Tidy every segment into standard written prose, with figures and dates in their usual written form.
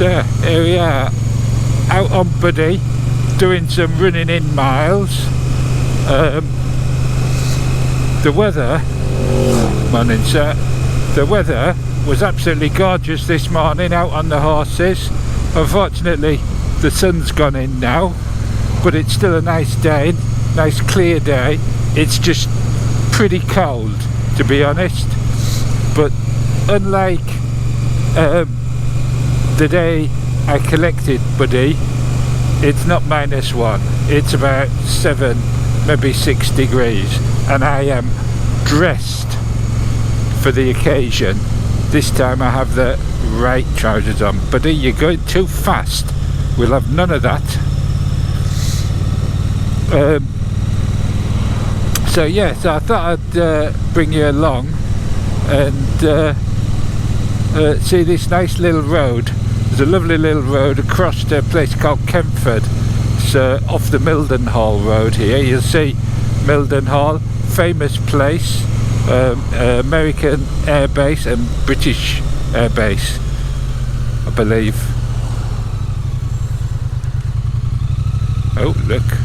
So here we are, out on Buddy, doing some running in miles. The weather, morning sir, the weather was absolutely gorgeous this morning out on the horses. Unfortunately the sun's gone in now, but it's still a nice day, nice clear day. It's just pretty cold, to be honest, but unlike the day I collected Buddy, it's not -1, it's about 7, maybe 6 degrees, and I am dressed for the occasion. This time I have the right trousers on. Buddy, you're going too fast, we'll have none of that. So yeah, so I thought I'd bring you along and see this nice little road. There's a lovely little road across to a place called Kempford. It's off the Mildenhall Road here. You'll see Mildenhall, famous place, American Air Base and British Air Base, I believe. Oh look,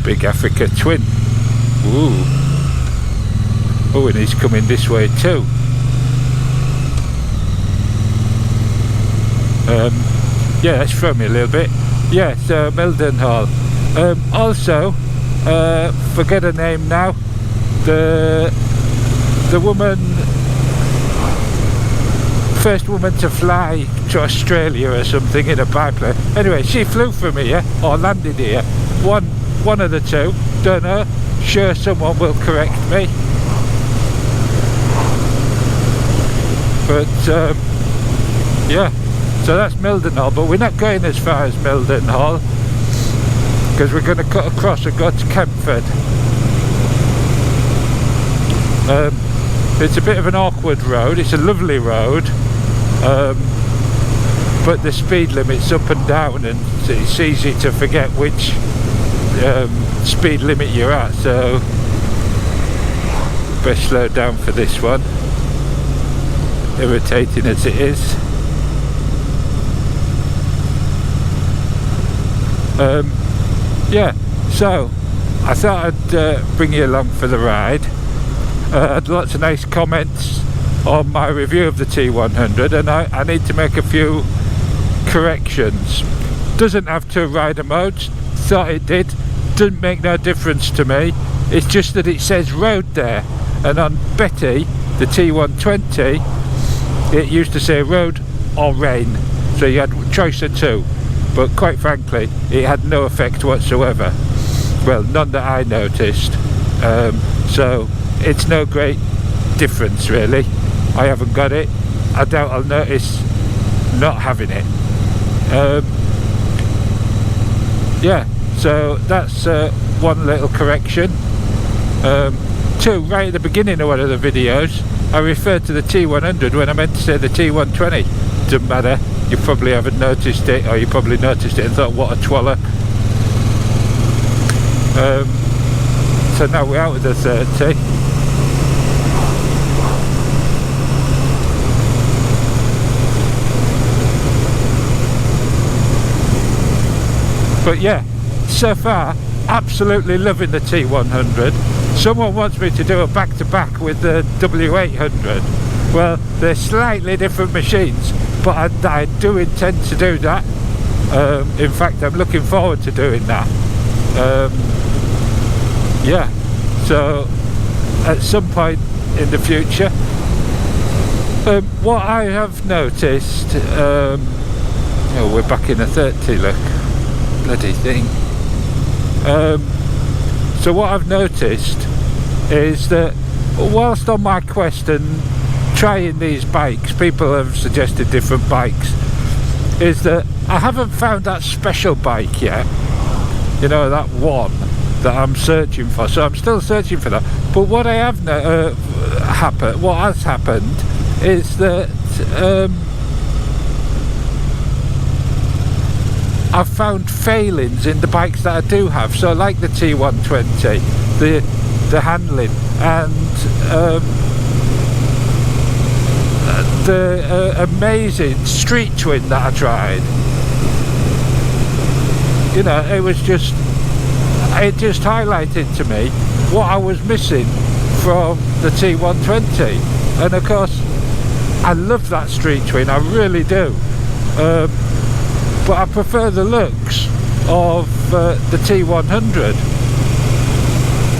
big Africa twin. Ooh. Oh, and he's coming this way too. Yeah, that's thrown me a little bit. Yeah, so Mildenhall. Also, forget her name now. The woman, first woman to fly to Australia or something in a biplane. Anyway, she flew from here or landed here. One of the two. Don't know. Sure, someone will correct me. But yeah. So that's Mildenhall, but we're not going as far as Mildenhall because we're going to cut across and go to Kempford. It's a bit of an awkward road. It's a lovely road, but the speed limit's up and down, and it's easy to forget which speed limit you're at. So best slow down for this one. Irritating as it is. Yeah, so I thought I'd bring you along for the ride. I had lots of nice comments on my review of the T100, and I need to make a few corrections. Doesn't have 2 rider modes, thought it did, doesn't make no difference to me. It's just that it says road there, and on Betty, the T120, it used to say road or rain, so you had a choice of 2. But quite frankly, it had no effect whatsoever. Well, none that I noticed. So it's no great difference really. I haven't got it. I doubt I'll notice not having it. Yeah, so that's one little correction. 2, right at the beginning of one of the videos, I referred to the T100 when I meant to say the T120. Doesn't matter. You probably haven't noticed it, or you probably noticed it and thought, what a twallow. So now we're out of the 30. But yeah, so far, absolutely loving the T100. Someone wants me to do a back-to-back with the W800. Well, they're slightly different machines, but I do intend to do that. In fact, I'm looking forward to doing that. Yeah, so at some point in the future. What I have noticed, oh, we're back in the 30, look, bloody thing. So what I've noticed is that whilst on my quest and trying these bikes, people have suggested different bikes, is that I haven't found that special bike yet, you know, that one that I'm searching for. So I'm still searching for that. But what I have what has happened is that I've found failings in the bikes that I do have. So like the T120, the handling, and the amazing street twin that I tried. You know, it just highlighted to me what I was missing from the T120. And of course, I love that street twin, I really do. But I prefer the looks of the T100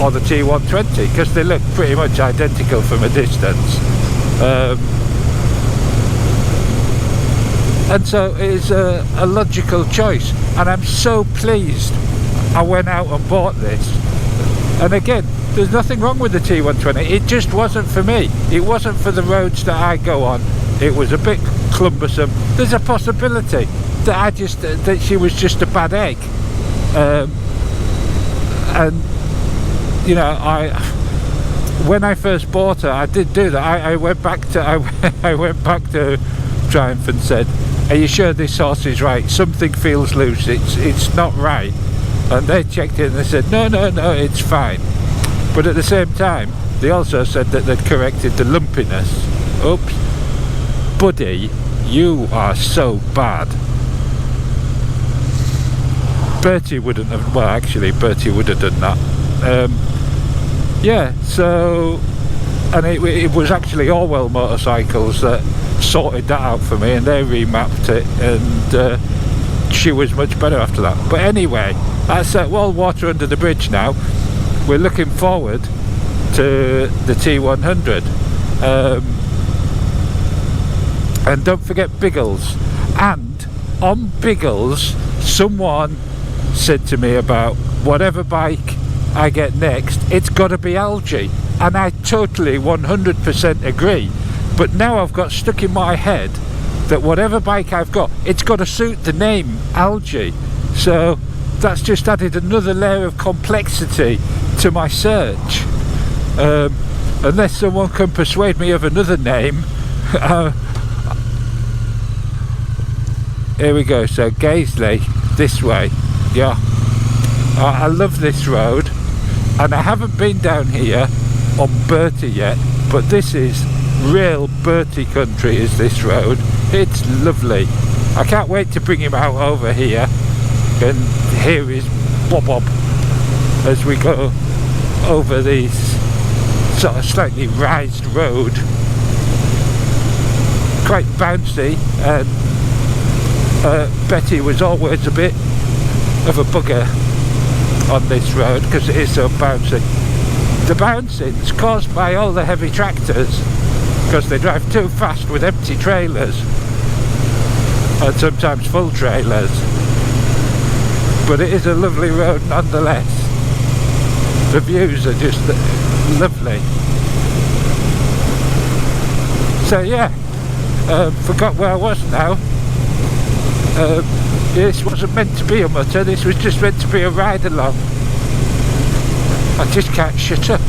or the T120 because they look pretty much identical from a distance. And so it is a logical choice, and I'm so pleased I went out and bought this. And again, there's nothing wrong with the T120, it just wasn't for me. It wasn't for the roads that I go on. It was a bit cumbersome. There's a possibility that that she was just a bad egg. And you know, when I first bought her, I did do that. I went back to I went back to Triumph and said, "Are you sure this horse is right? Something feels loose. It's not right." And they checked it and they said, "No, it's fine." But at the same time, they also said that they'd corrected the lumpiness. Oops, buddy, you are so bad. Bertie wouldn't have. Well, actually, Bertie would have done that. Yeah, so, and it was actually Orwell Motorcycles that sorted that out for me, and they remapped it, and she was much better after that. But anyway, that's all water under the bridge now. We're looking forward to the T100, and don't forget Biggles. And on Biggles, someone said to me about whatever bike I get next, it's got to be algae, and I totally 100% agree. But now I've got stuck in my head that whatever bike I've got, it's got to suit the name algae. So that's just added another layer of complexity to my search. Unless someone can persuade me of another name. Here we go. So Gaisley, this way. Yeah, I love this road, and I haven't been down here on Bertie yet, but this is real Bertie country, is this road. It's lovely. I can't wait to bring him out over here and hear his bob as we go over these sort of slightly raised road. Quite bouncy, and Betty was always a bit of a bugger on this road because it is so bouncy. The bouncing's caused by all the heavy tractors because they drive too fast with empty trailers, and sometimes full trailers. But it is a lovely road nonetheless. The views are just lovely. So yeah, forgot where I was now. This wasn't meant to be a mutter, this was just meant to be a ride along. I just can't shut up.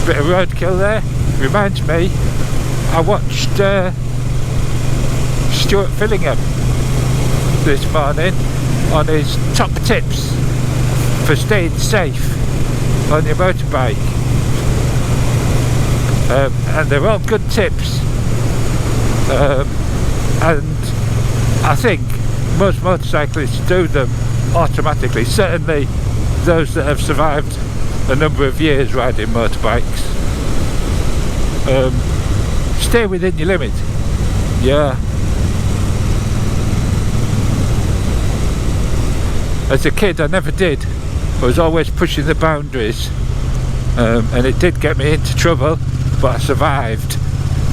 Bit of roadkill there. Reminds me, I watched Stuart Fillingham this morning on his top tips for staying safe on your motorbike. And they're all good tips, and I think most motorcyclists do them automatically, certainly those that have survived a number of years riding motorbikes. Stay within your limit. Yeah. As a kid I never did. I was always pushing the boundaries, and it did get me into trouble, but I survived.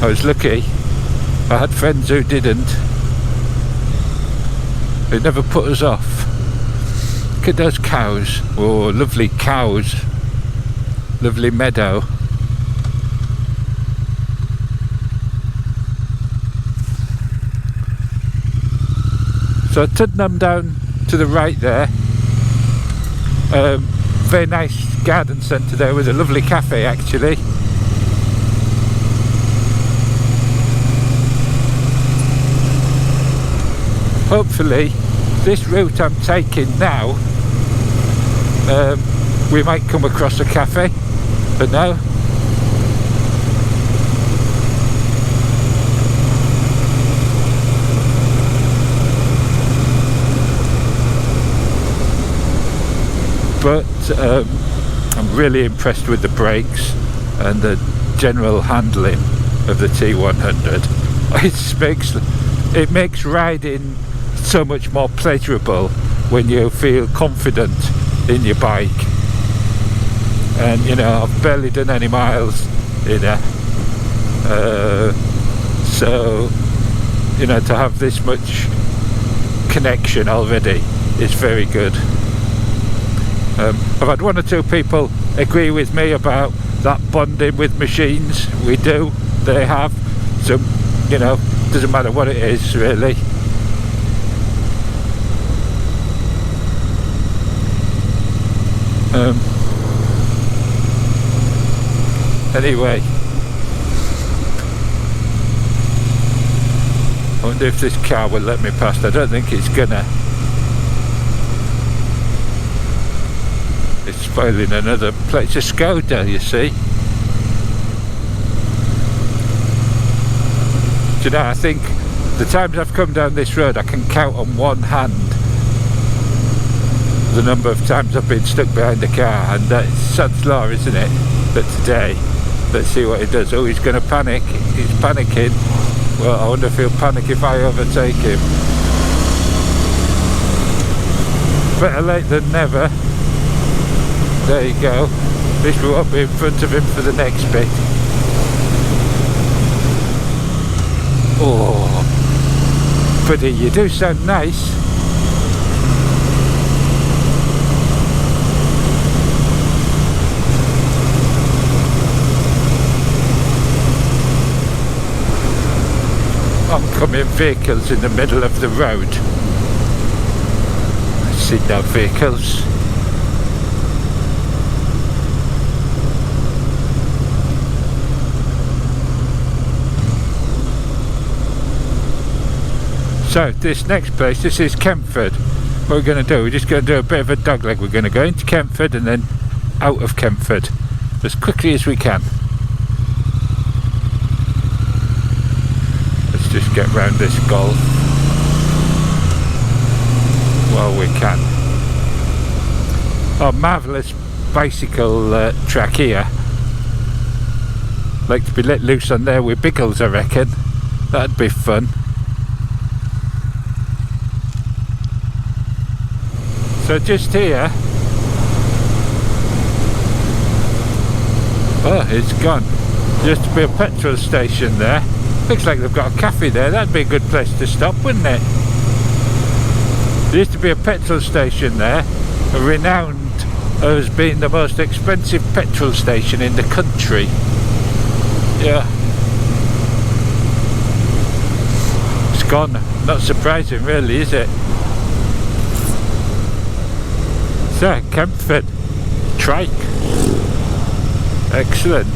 I was lucky. I had friends who didn't. It never put us off. Look at those cows. Oh, lovely cows. Lovely meadow. So Tuddenham down to the right there. Very nice garden centre there with a lovely cafe actually. Hopefully this route I'm taking now we might come across a cafe, but no. But I'm really impressed with the brakes and the general handling of the T100. It makes riding so much more pleasurable when you feel confident in your bike. And you know, I've barely done any miles in it, so you know, to have this much connection already is very good. I've had one or two people agree with me about that bonding with machines. We do, they have, so you know, doesn't matter what it is really. Anyway, I wonder if this car will let me past. I don't think it's gonna. It's spoiling another place. It's a Skoda, you see. Do you know, I think the times I've come down this road, I can count on one hand the number of times I've been stuck behind a car, and that's Sod's law, isn't it? But today, let's see what he does. Oh, he's going to panic. He's panicking. Well, I wonder if he'll panic if I overtake him. Better late than never. There you go. At least we won't be in front of him for the next bit. Oh, buddy, you do sound nice. Oncoming vehicles in the middle of the road. I see no vehicles. So this next place, this is Kempford. What we're going to do, we're just going to do a bit of a dogleg. We're going to go into Kempford and then out of Kempford as quickly as we can. Let's just get round this golf while we can. Oh, marvellous bicycle track here. Like to be let loose on there with Biggles, I reckon. That'd be fun. So just here, oh, it's gone. There used to be a petrol station there. Looks like they've got a cafe there. That'd be a good place to stop, wouldn't it? There used to be a petrol station there, renowned as being the most expensive petrol station in the country. Yeah. It's gone. Not surprising really, is it? So, Kempford, trike, excellent.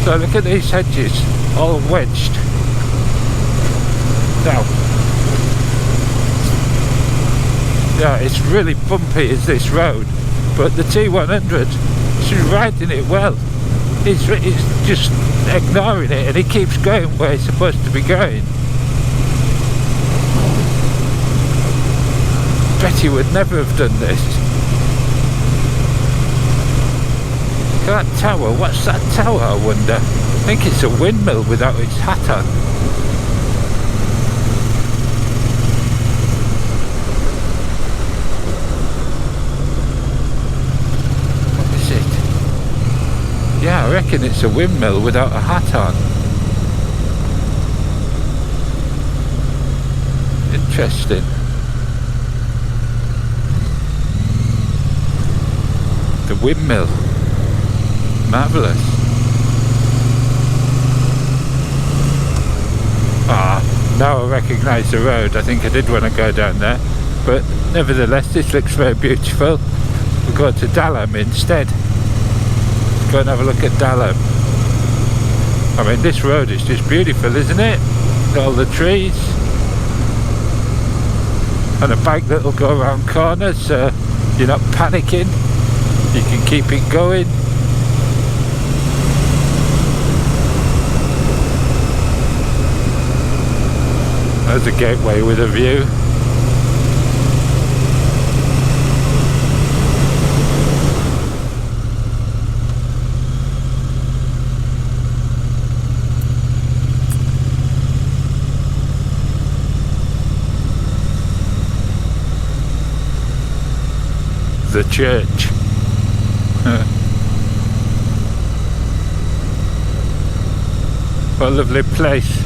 So look at these hedges, all wedged. Now, yeah, it's really bumpy is this road, but the T100, she's riding it well. He's just ignoring it and he keeps going where he's supposed to be going. Betty would never have done this. Look at that tower. What's that tower, I wonder? I think it's a windmill without its hat on. What is it? Yeah, I reckon it's a windmill without a hat on. Interesting. The windmill. Marvellous. Ah, now I recognise the road. I think I did want to go down there, but nevertheless this looks very beautiful. We'll go to Dalham instead. Let's go and have a look at Dalham. I mean, this road is just beautiful, isn't it? All the trees. and a bike that'll go around corners, so you're not panicking, you can keep it going. There's a gateway with a view. The church. What a lovely place.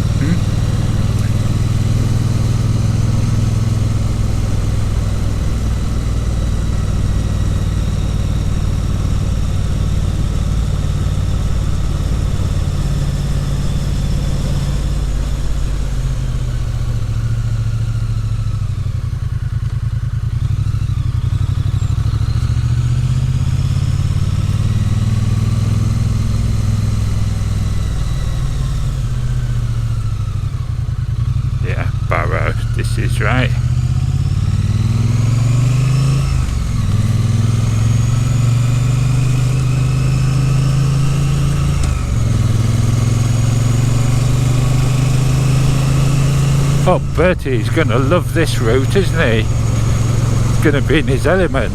This is right. Oh, Bertie's gonna love this route, isn't he? He's gonna be in his element.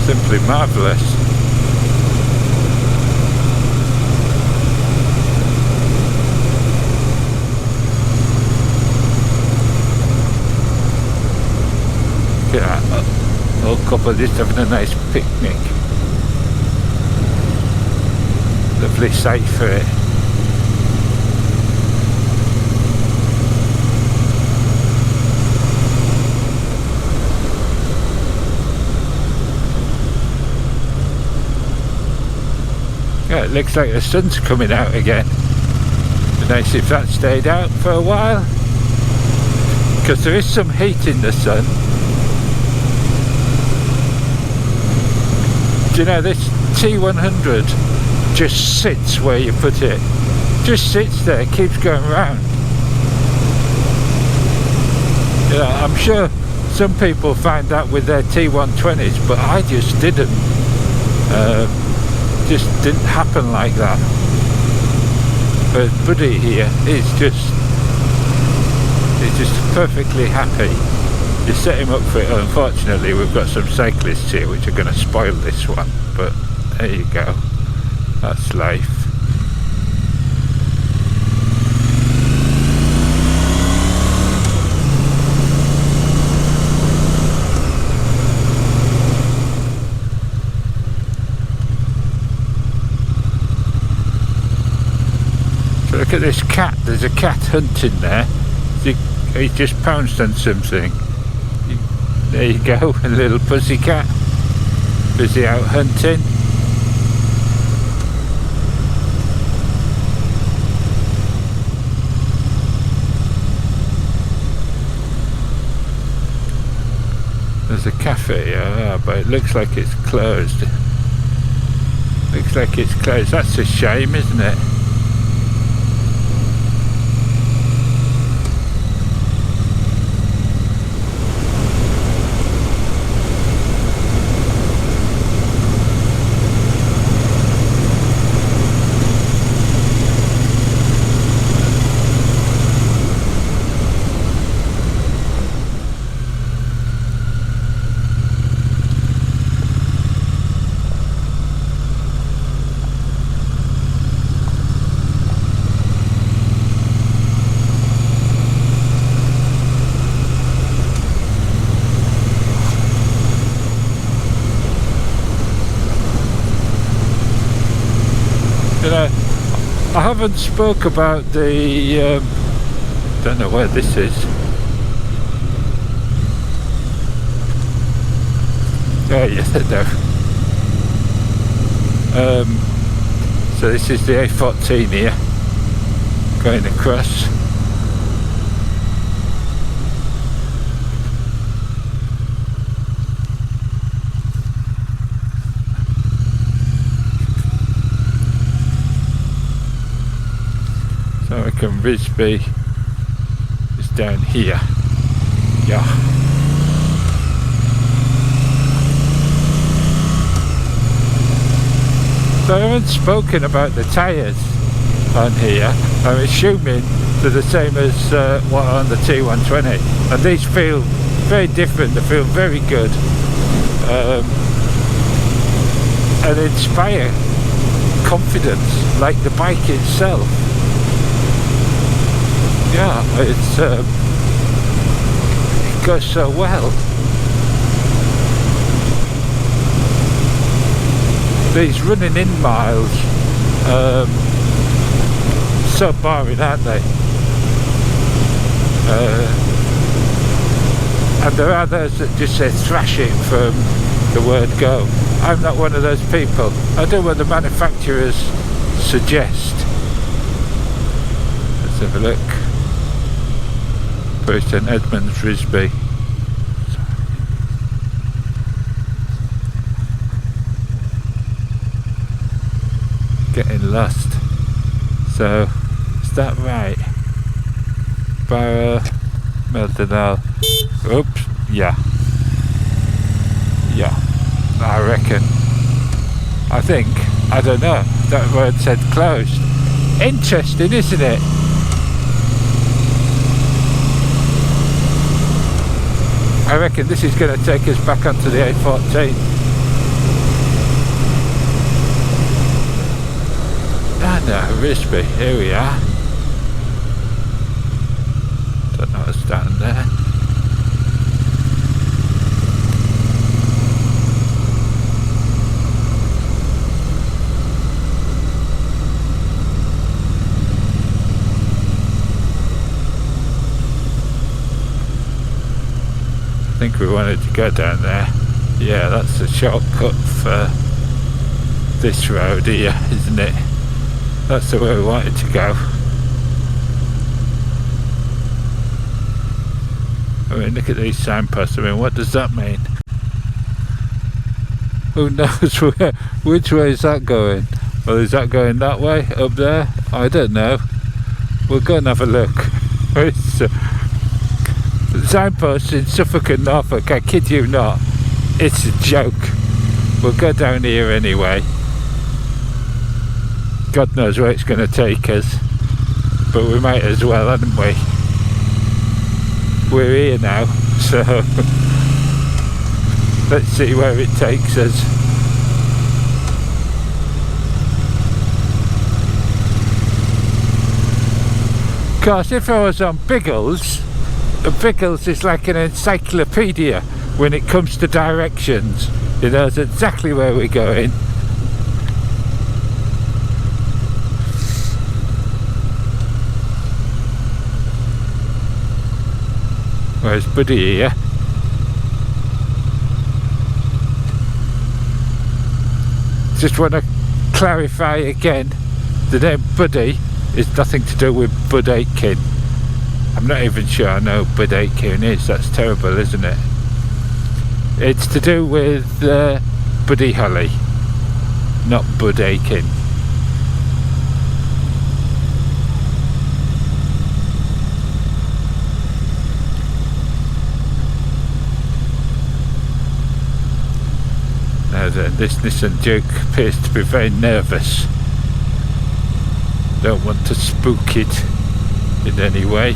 Simply marvellous. Look at that, old couple just having a nice picnic. Lovely sight for it. Yeah, it looks like the sun's coming out again. It'd be nice if that stayed out for a while, because there is some heat in the sun. Do you know, this T100 just sits where you put it. Just sits there, keeps going round. You know, I'm sure some people find that with their T120s, but I just didn't. Just didn't happen like that. But Buddy here is just perfectly happy. You set him up for it. Unfortunately, we've got some cyclists here which are going to spoil this one, but there you go, that's life. Look at this cat, there's a cat hunting there. He just pounced on something. There you go, a little pussy cat. Busy out hunting. There's a cafe, but it looks like it's closed. Looks like it's closed. That's a shame, isn't it? I haven't spoke about the don't know where this is. Oh yes, I know. So this is the A14 here, going across. reckon Risby is down here. Yeah. So I haven't spoken about the tyres on here. I'm assuming they're the same as what are on the T120, and these feel very different. They feel very good and inspire confidence like the bike itself. Yeah, it goes so well. These running in miles, so boring, aren't they? And there are those that just say thrash it from the word go. I'm not one of those people. I do what the manufacturers suggest. Let's have a look. Bury St Edmunds, Risby. Getting lost. So, is that right? Barrow, Mildenhall. Oops, yeah. Yeah, I reckon. I think, I don't know, that word said closed. Interesting, isn't it? I reckon this is going to take us back onto the A14. No, Risby, here we are. Don't know what's down there. I think we wanted to go down there. Yeah, that's the shortcut for this road here, isn't it? That's the way we wanted to go. I mean, look at these signposts. I mean, what does that mean? Who knows where, which way is that going? Well, is that going that way, up there? I don't know. We'll go and have a look. It's, signposts in Suffolk and Norfolk, I kid you not. It's a joke. We'll go down here anyway. God knows where it's going to take us, but we might as well, hadn't we? We're here now, so let's see where it takes us. Of course, if I was on Biggles, Biggles is like an encyclopedia when it comes to directions. It knows exactly where we're going. Where's Buddy here? Just want to clarify again, the name Buddy is nothing to do with Bud Aitken. I'm not even sure I know who Bud Aitken is. That's terrible, isn't it? It's to do with Buddy Holly, not Bud Aitken. This Nissan Duke appears to be very nervous. Don't want to spook it in any way.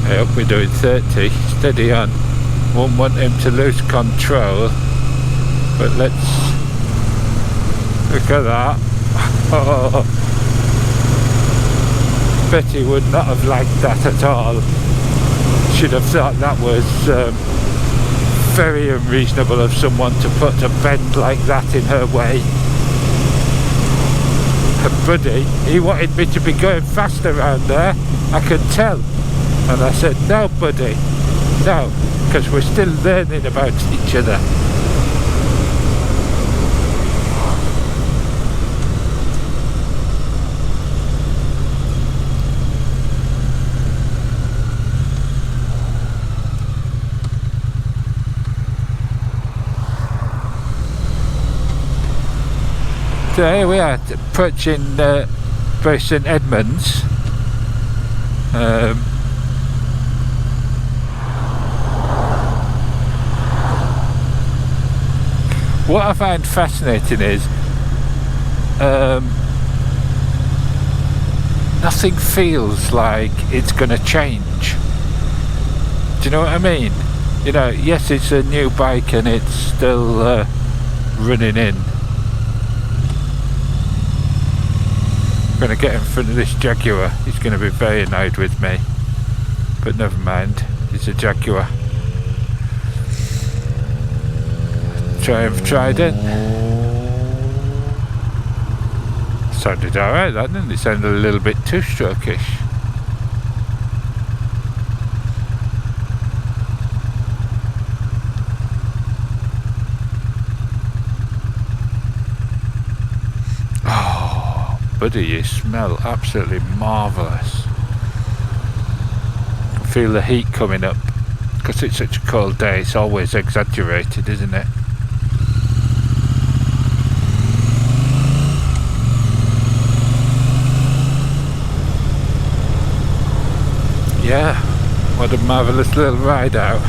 I hope we're doing 30, steady on. Won't want him to lose control, but let's look at that. Oh, Betty would not have liked that at all. Should have thought that was very unreasonable of someone to put a bend like that in her way. And Buddy, he wanted me to be going fast around there, I could tell. And I said, no Buddy, no, because we're still learning about each other. So here we are, approaching Bury St Edmunds. What I find fascinating is nothing feels like it's going to change. Do you know what I mean? You know, yes, it's a new bike and it's still running in. I'm going to get in front of this Jaguar. He's going to be very annoyed with me, but never mind, it's a Jaguar. Tried it. Sounded alright, that didn't it? Sounded a little bit two-stroke-ish. Oh, buddy, you smell absolutely marvellous. I can feel the heat coming up. Because it's such a cold day, it's always exaggerated, isn't it? Yeah, what a marvellous little ride out.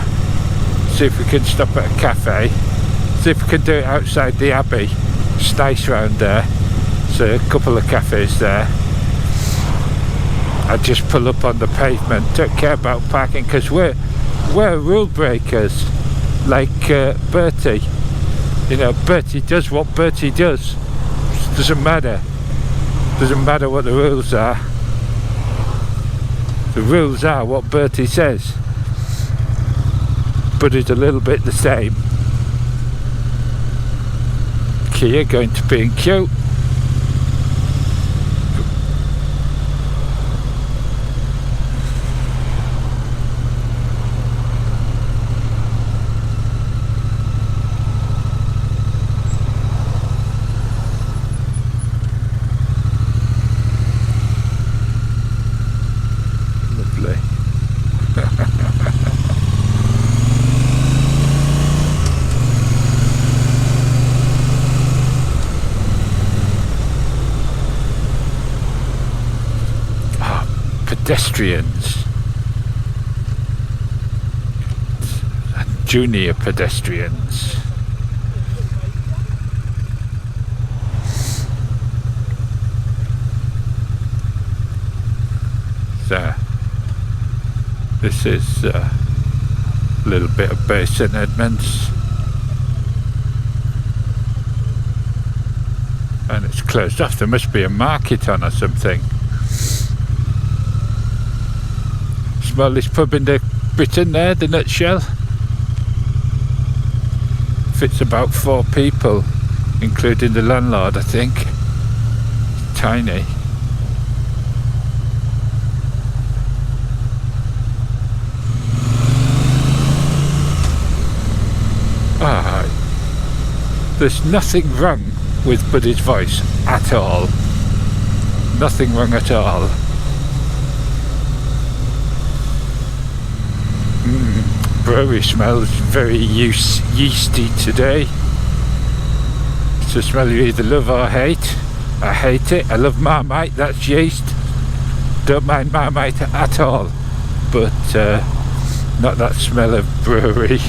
See if we can stop at a cafe. See if we can do it outside the Abbey. It's nice round there. So a couple of cafes there. I just pull up on the pavement. Don't care about parking because we're rule breakers. Like Bertie. You know, Bertie does what Bertie does. Doesn't matter. Doesn't matter what the rules are. The rules are what Bertie says, but it's a little bit the same. Kia going to B&Q. Pedestrians and junior pedestrians. So this is a little bit of Bury St Edmunds, and it's closed off. There must be a market on or something. Smallest pub in Britain there, the Nutshell. Fits about 4 people, including the landlord, I think. It's tiny. There's nothing wrong with Buddy's voice at all. Nothing wrong at all. Brewery smells very yeasty today. It's a smell you either love or hate. I hate it. I love Marmite, that's yeast. Don't mind Marmite at all. But not that smell of brewery.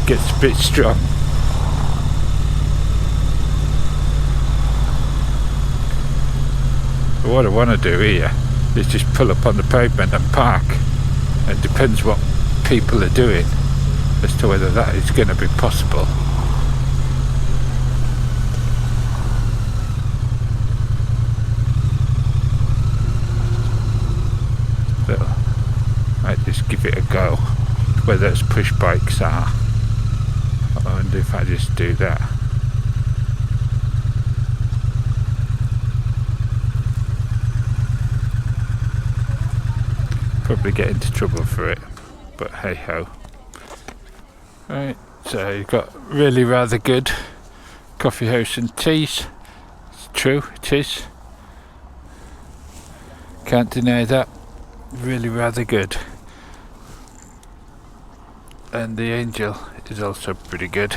Gets a bit strong. But what I want to do here is just pull up on the pavement and park. It depends what people are doing as to whether that is going to be possible. So I just give it a go where those push bikes are. I wonder if I just do that. Probably get into trouble for it, but hey ho. Right, so you've got really rather good coffee house and teas. It's true, it is. Can't deny that. Really rather good. And the Angel is also pretty good.